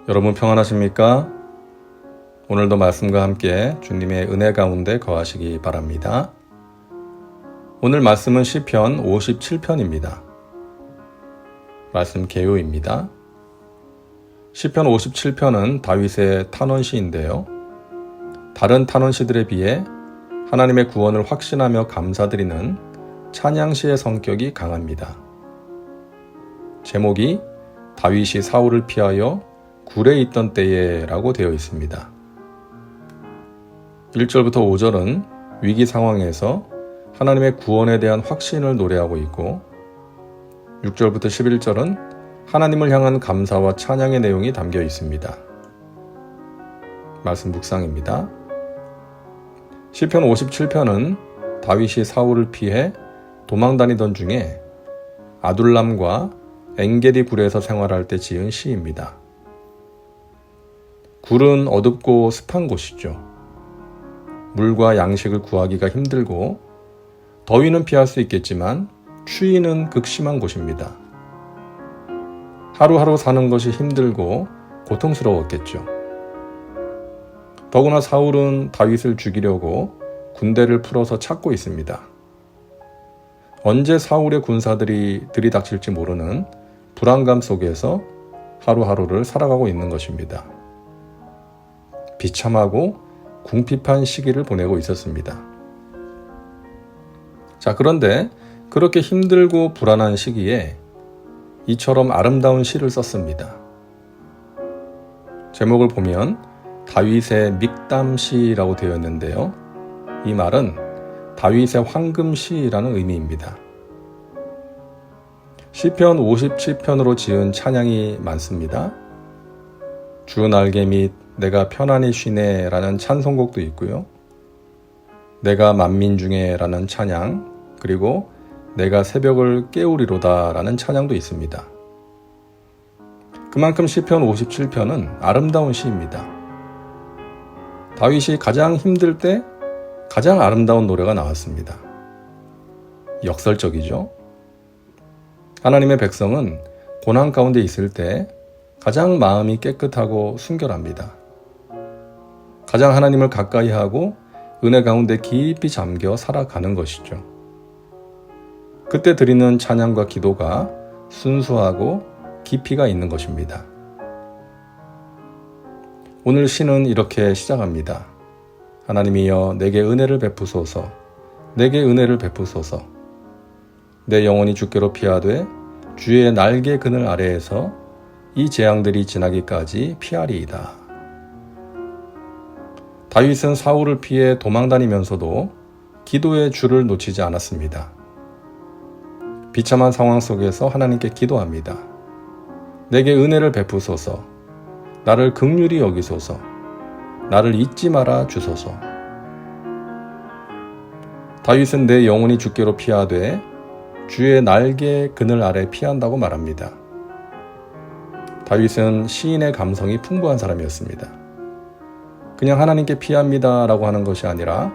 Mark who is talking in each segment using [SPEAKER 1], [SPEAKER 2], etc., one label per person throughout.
[SPEAKER 1] 여러분 평안하십니까? 오늘도 말씀과 함께 주님의 은혜 가운데 거하시기 바랍니다. 오늘 말씀은 시편 57편입니다. 말씀 개요입니다. 시편 57편은 다윗의 탄원시인데요. 다른 탄원시들에 비해 하나님의 구원을 확신하며 감사드리는 찬양시의 성격이 강합니다. 제목이 다윗이 사울을 피하여 굴에 있던 때에 라고 되어 있습니다. 1절부터 5절은 위기 상황에서 하나님의 구원에 대한 확신을 노래하고 있고 6절부터 11절은 하나님을 향한 감사와 찬양의 내용이 담겨 있습니다. 말씀 묵상입니다. 시편 57편은 다윗이 사울을 피해 도망다니던 중에 아둘람과 엔게디 굴에서 생활할 때 지은 시입니다. 굴은 어둡고 습한 곳이죠. 물과 양식을 구하기가 힘들고 더위는 피할 수 있겠지만 추위는 극심한 곳입니다. 하루하루 사는 것이 힘들고 고통스러웠겠죠. 더구나 사울은 다윗을 죽이려고 군대를 풀어서 찾고 있습니다. 언제 사울의 군사들이 들이닥칠지 모르는 불안감 속에서 하루하루를 살아가고 있는 것입니다. 비참하고 궁핍한 시기를 보내고 있었습니다. 자, 그런데 그렇게 힘들고 불안한 시기에 이처럼 아름다운 시를 썼습니다. 제목을 보면 다윗의 믹담시라고 되어 있는데요. 이 말은 다윗의 황금시라는 의미입니다. 시편 57편으로 지은 찬양이 많습니다. 주 날개 및 내가 편안히 쉬네 라는 찬송곡도 있고요. 내가 만민 중에 라는 찬양, 그리고 내가 새벽을 깨우리로다 라는 찬양도 있습니다. 그만큼 시편 57편은 아름다운 시입니다. 다윗이 가장 힘들 때 가장 아름다운 노래가 나왔습니다. 역설적이죠. 하나님의 백성은 고난 가운데 있을 때 가장 마음이 깨끗하고 순결합니다. 가장 하나님을 가까이 하고 은혜 가운데 깊이 잠겨 살아가는 것이죠. 그때 드리는 찬양과 기도가 순수하고 깊이가 있는 것입니다. 오늘 시는 이렇게 시작합니다. 하나님이여 내게 은혜를 베푸소서, 내게 은혜를 베푸소서. 내 영혼이 주께로 피하되 주의 날개 그늘 아래에서 이 재앙들이 지나기까지 피하리이다. 다윗은 사울을 피해 도망다니면서도 기도의 줄을 놓치지 않았습니다. 비참한 상황 속에서 하나님께 기도합니다. 내게 은혜를 베푸소서, 나를 긍휼히 여기소서, 나를 잊지 말아 주소서. 다윗은 내 영혼이 주께로 피하되 주의 날개 그늘 아래 피한다고 말합니다. 다윗은 시인의 감성이 풍부한 사람이었습니다. 그냥 하나님께 피합니다 라고 하는 것이 아니라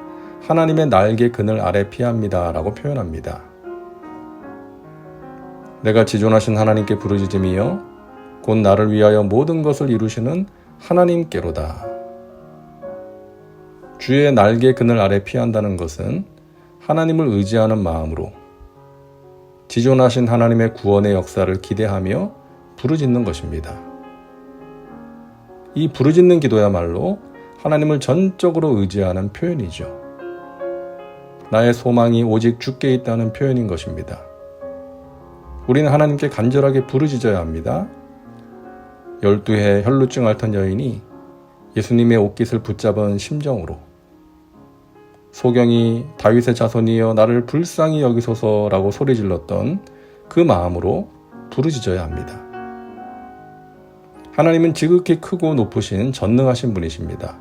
[SPEAKER 1] 하나님의 날개 그늘 아래 피합니다 라고 표현합니다. 내가 지존하신 하나님께 부르짖음이여 곧 나를 위하여 모든 것을 이루시는 하나님께로다. 주의 날개 그늘 아래 피한다는 것은 하나님을 의지하는 마음으로 지존하신 하나님의 구원의 역사를 기대하며 부르짖는 것입니다. 이 부르짖는 기도야말로 하나님을 전적으로 의지하는 표현이죠. 나의 소망이 오직 주께 있다는 표현인 것입니다. 우리는 하나님께 간절하게 부르짖어야 합니다. 12해 혈루증 앓던 여인이 예수님의 옷깃을 붙잡은 심정으로 소경이 다윗의 자손이여 나를 불쌍히 여기소서라고 소리질렀던 그 마음으로 부르짖어야 합니다. 하나님은 지극히 크고 높으신 전능하신 분이십니다.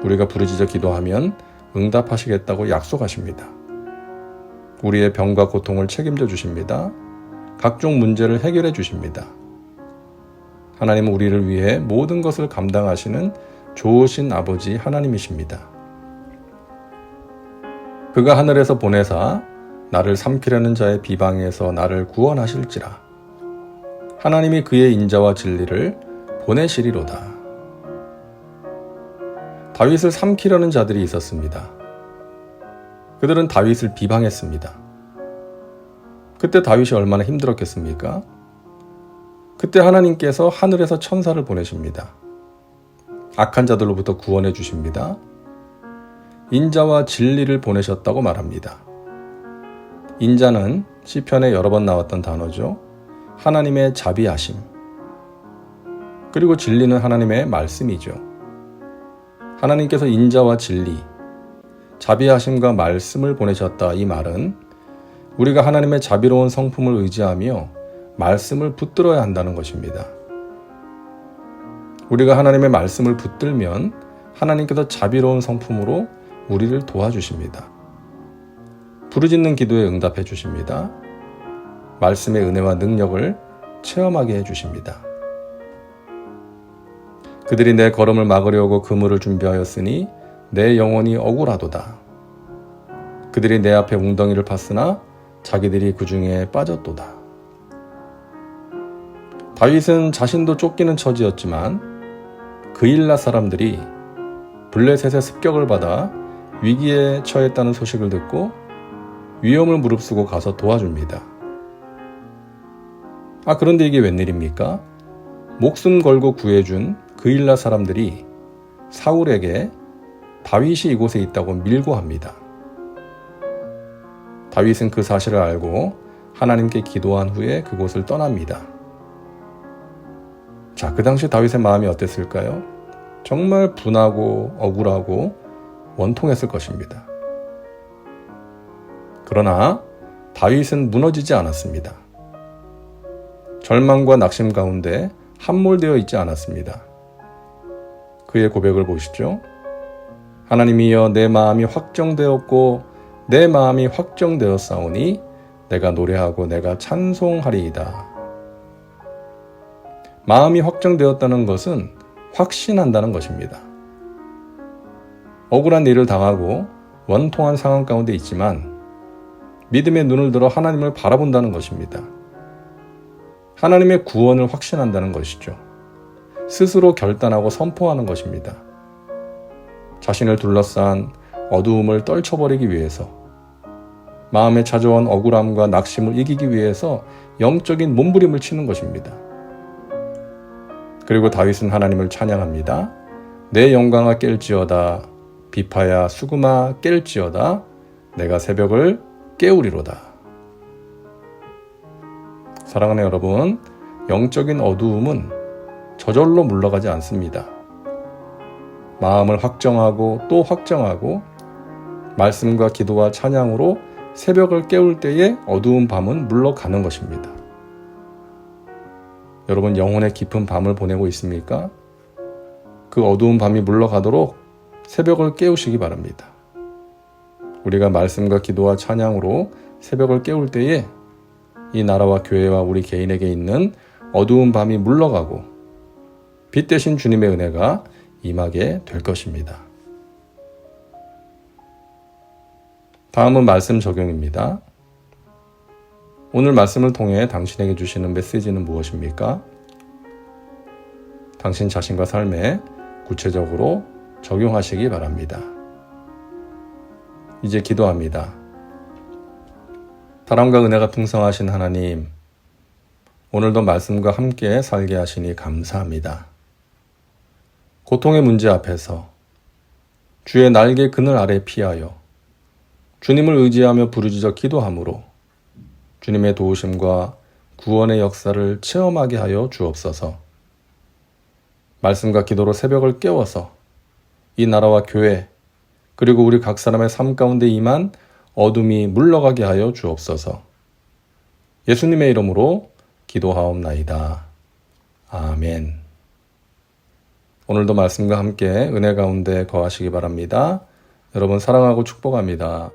[SPEAKER 1] 우리가 부르짖어 기도하면 응답하시겠다고 약속하십니다. 우리의 병과 고통을 책임져 주십니다. 각종 문제를 해결해 주십니다. 하나님은 우리를 위해 모든 것을 감당하시는 좋으신 아버지 하나님이십니다. 그가 하늘에서 보내사 나를 삼키려는 자의 비방에서 나를 구원하실지라. 하나님이 그의 인자와 진리를 보내시리로다. 다윗을 삼키려는 자들이 있었습니다. 그들은 다윗을 비방했습니다. 그때 다윗이 얼마나 힘들었겠습니까? 그때 하나님께서 하늘에서 천사를 보내십니다. 악한 자들로부터 구원해 주십니다. 인자와 진리를 보내셨다고 말합니다. 인자는 시편에 여러 번 나왔던 단어죠. 하나님의 자비하심. 그리고 진리는 하나님의 말씀이죠. 하나님께서 인자와 진리, 자비하심과 말씀을 보내셨다. 이 말은 우리가 하나님의 자비로운 성품을 의지하며 말씀을 붙들어야 한다는 것입니다. 우리가 하나님의 말씀을 붙들면 하나님께서 자비로운 성품으로 우리를 도와주십니다. 부르짖는 기도에 응답해 주십니다. 말씀의 은혜와 능력을 체험하게 해주십니다. 그들이 내 걸음을 막으려고 그물을 준비하였으니 내 영혼이 억울하도다. 그들이 내 앞에 웅덩이를 팠으나 자기들이 그 중에 빠졌도다. 다윗은 자신도 쫓기는 처지였지만 그일라 사람들이 블레셋의 습격을 받아 위기에 처했다는 소식을 듣고 위험을 무릅쓰고 가서 도와줍니다. 그런데 이게 웬일입니까? 목숨 걸고 구해준 그일라 사람들이 사울에게 다윗이 이곳에 있다고 밀고 합니다. 다윗은 그 사실을 알고 하나님께 기도한 후에 그곳을 떠납니다. 그 당시 다윗의 마음이 어땠을까요? 정말 분하고 억울하고 원통했을 것입니다. 그러나 다윗은 무너지지 않았습니다. 절망과 낙심 가운데 함몰되어 있지 않았습니다. 그의 고백을 보시죠. 하나님이여 내 마음이 확정되었고 내 마음이 확정되었사오니 내가 노래하고 내가 찬송하리이다. 마음이 확정되었다는 것은 확신한다는 것입니다. 억울한 일을 당하고 원통한 상황 가운데 있지만 믿음의 눈을 들어 하나님을 바라본다는 것입니다. 하나님의 구원을 확신한다는 것이죠. 스스로 결단하고 선포하는 것입니다. 자신을 둘러싼 어두움을 떨쳐버리기 위해서, 마음에 찾아온 억울함과 낙심을 이기기 위해서 영적인 몸부림을 치는 것입니다. 그리고 다윗은 하나님을 찬양합니다. 내 영광아 깰지어다. 비파야 수금아 깰지어다. 내가 새벽을 깨우리로다. 사랑하는 여러분, 영적인 어두움은 저절로 물러가지 않습니다. 마음을 확정하고 또 확정하고 말씀과 기도와 찬양으로 새벽을 깨울 때에 어두운 밤은 물러가는 것입니다. 여러분, 영혼의 깊은 밤을 보내고 있습니까? 그 어두운 밤이 물러가도록 새벽을 깨우시기 바랍니다. 우리가 말씀과 기도와 찬양으로 새벽을 깨울 때에 이 나라와 교회와 우리 개인에게 있는 어두운 밤이 물러가고 빛 대신 주님의 은혜가 임하게 될 것입니다. 다음은 말씀 적용입니다. 오늘 말씀을 통해 당신에게 주시는 메시지는 무엇입니까? 당신 자신과 삶에 구체적으로 적용하시기 바랍니다. 이제 기도합니다. 사랑과 은혜가 풍성하신 하나님, 오늘도 말씀과 함께 살게 하시니 감사합니다. 고통의 문제 앞에서 주의 날개 그늘 아래 피하여 주님을 의지하며 부르짖어 기도함으로 주님의 도우심과 구원의 역사를 체험하게 하여 주옵소서. 말씀과 기도로 새벽을 깨워서 이 나라와 교회 그리고 우리 각 사람의 삶 가운데 임한 어둠이 물러가게 하여 주옵소서. 예수님의 이름으로 기도하옵나이다. 아멘. 오늘도 말씀과 함께 은혜 가운데 거하시기 바랍니다. 여러분 사랑하고 축복합니다.